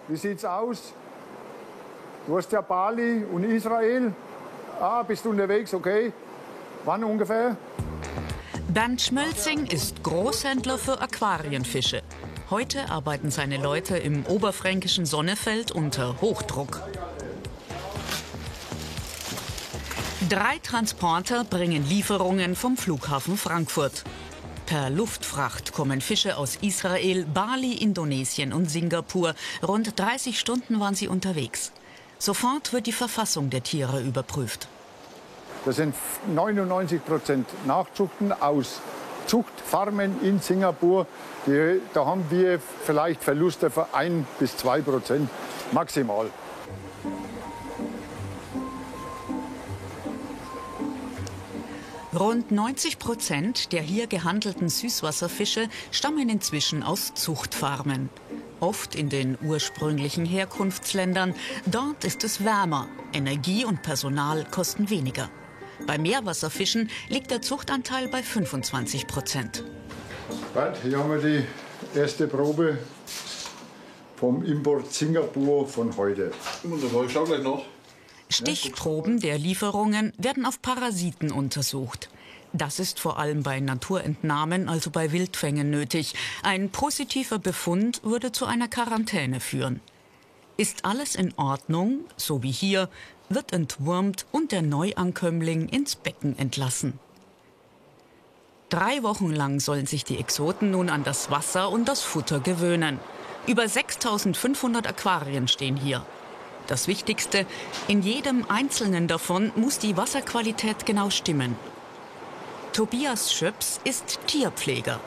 wie sieht's aus? Du hast ja Bali und Israel. Ah, bist du unterwegs, okay. Wann ungefähr? Bernd Schmölzing ist Großhändler für Aquarienfische. Heute arbeiten seine Leute im oberfränkischen Sonnefeld unter Hochdruck. 3 Transporter bringen Lieferungen vom Flughafen Frankfurt. Per Luftfracht kommen Fische aus Israel, Bali, Indonesien und Singapur. Rund 30 Stunden waren sie unterwegs. Sofort wird die Verfassung der Tiere überprüft. Das sind 99% Nachzuchten aus Zuchtfarmen in Singapur. Da haben wir vielleicht Verluste von 1 bis 2% maximal. Rund 90% der hier gehandelten Süßwasserfische stammen inzwischen aus Zuchtfarmen. Oft in den ursprünglichen Herkunftsländern. Dort ist es wärmer. Energie und Personal kosten weniger. Bei Meerwasserfischen liegt der Zuchtanteil bei 25%. Hier haben wir die erste Probe vom Import Singapur von heute. Wunderbar, ich schau gleich noch. Stichproben der Lieferungen werden auf Parasiten untersucht. Das ist vor allem bei Naturentnahmen, also bei Wildfängen, nötig. Ein positiver Befund würde zu einer Quarantäne führen. Ist alles in Ordnung, so wie hier, wird entwurmt und der Neuankömmling ins Becken entlassen. 3 Wochen lang sollen sich die Exoten nun an das Wasser und das Futter gewöhnen. Über 6.500 Aquarien stehen hier. Das Wichtigste, in jedem einzelnen davon muss die Wasserqualität genau stimmen. Tobias Schöps ist Tierpfleger.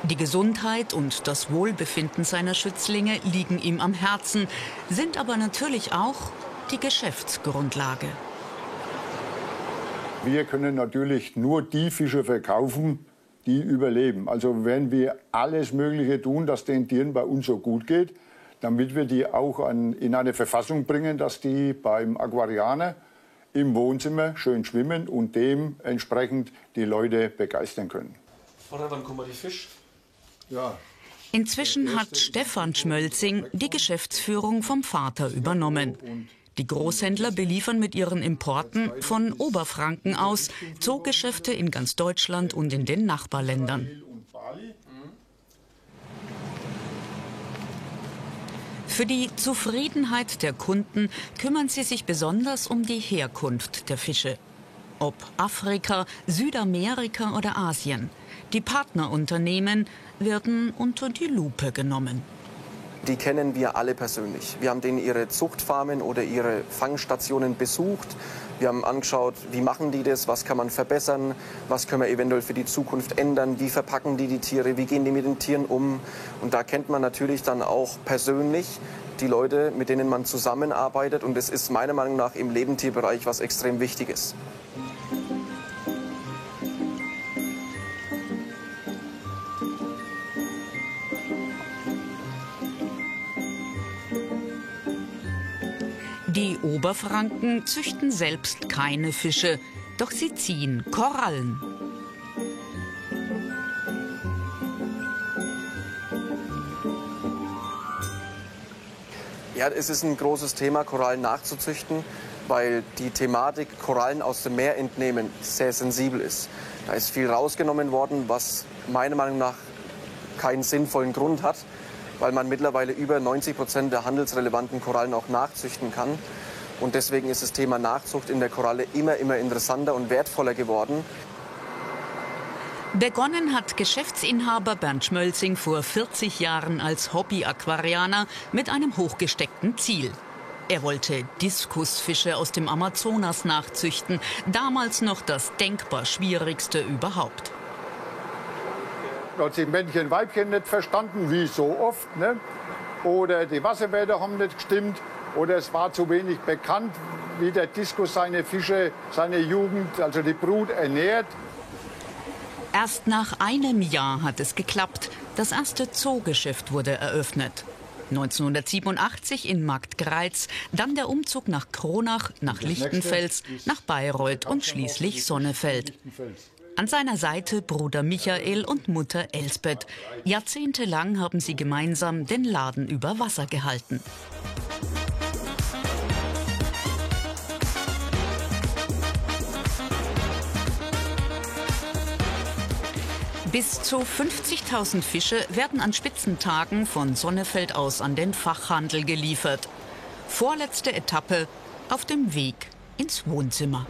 Die Gesundheit und das Wohlbefinden seiner Schützlinge liegen ihm am Herzen, sind aber natürlich auch die Geschäftsgrundlage. Wir können natürlich nur die Fische verkaufen, die überleben. Also wenn wir alles Mögliche tun, dass den Tieren bei uns so gut geht, damit wir die auch in eine Verfassung bringen, dass die beim Aquarianer im Wohnzimmer schön schwimmen und dementsprechend die Leute begeistern können. Oder dann kommen die Fisch. Ja. Inzwischen hat Stefan Schmölzing die Geschäftsführung vom Vater übernommen. Die Großhändler beliefern mit ihren Importen von Oberfranken aus Zoogeschäfte in ganz Deutschland und in den Nachbarländern. Für die Zufriedenheit der Kunden kümmern sie sich besonders um die Herkunft der Fische. Ob Afrika, Südamerika oder Asien. Die Partnerunternehmen werden unter die Lupe genommen. Die kennen wir alle persönlich. Wir haben denen ihre Zuchtfarmen oder ihre Fangstationen besucht. Wir haben angeschaut, wie machen die das, was kann man verbessern, was können wir eventuell für die Zukunft ändern, wie verpacken die Tiere, wie gehen die mit den Tieren um. Und da kennt man natürlich dann auch persönlich die Leute, mit denen man zusammenarbeitet. Und das ist meiner Meinung nach im Lebendtierbereich was extrem Wichtiges. Die Oberfranken züchten selbst keine Fische, doch sie ziehen Korallen. Ja, es ist ein großes Thema, Korallen nachzuzüchten, weil die Thematik Korallen aus dem Meer entnehmen sehr sensibel ist. Da ist viel rausgenommen worden, was meiner Meinung nach keinen sinnvollen Grund hat, weil man mittlerweile über 90% der handelsrelevanten Korallen auch nachzüchten kann. Und deswegen ist das Thema Nachzucht in der Koralle immer interessanter und wertvoller geworden. Begonnen hat Geschäftsinhaber Bernd Schmölzing vor 40 Jahren als Hobby-Aquarianer mit einem hochgesteckten Ziel. Er wollte Diskusfische aus dem Amazonas nachzüchten, damals noch das denkbar Schwierigste überhaupt. Da hat sich Männchen, Weibchen nicht verstanden, wie so oft, ne? Oder die Wasserwerte haben nicht gestimmt, oder es war zu wenig bekannt, wie der Diskus seine Fische, seine Jugend, also die Brut ernährt. Erst nach einem Jahr hat es geklappt. Das erste Zoogeschäft wurde eröffnet. 1987 in Marktgreiz, dann der Umzug nach Kronach, nach Lichtenfels, nach Bayreuth und schließlich Sonnefeld. An seiner Seite Bruder Michael und Mutter Elsbeth. Jahrzehntelang haben sie gemeinsam den Laden über Wasser gehalten. Bis zu 50.000 Fische werden an Spitzentagen von Sonnefeld aus an den Fachhandel geliefert. Vorletzte Etappe auf dem Weg ins Wohnzimmer.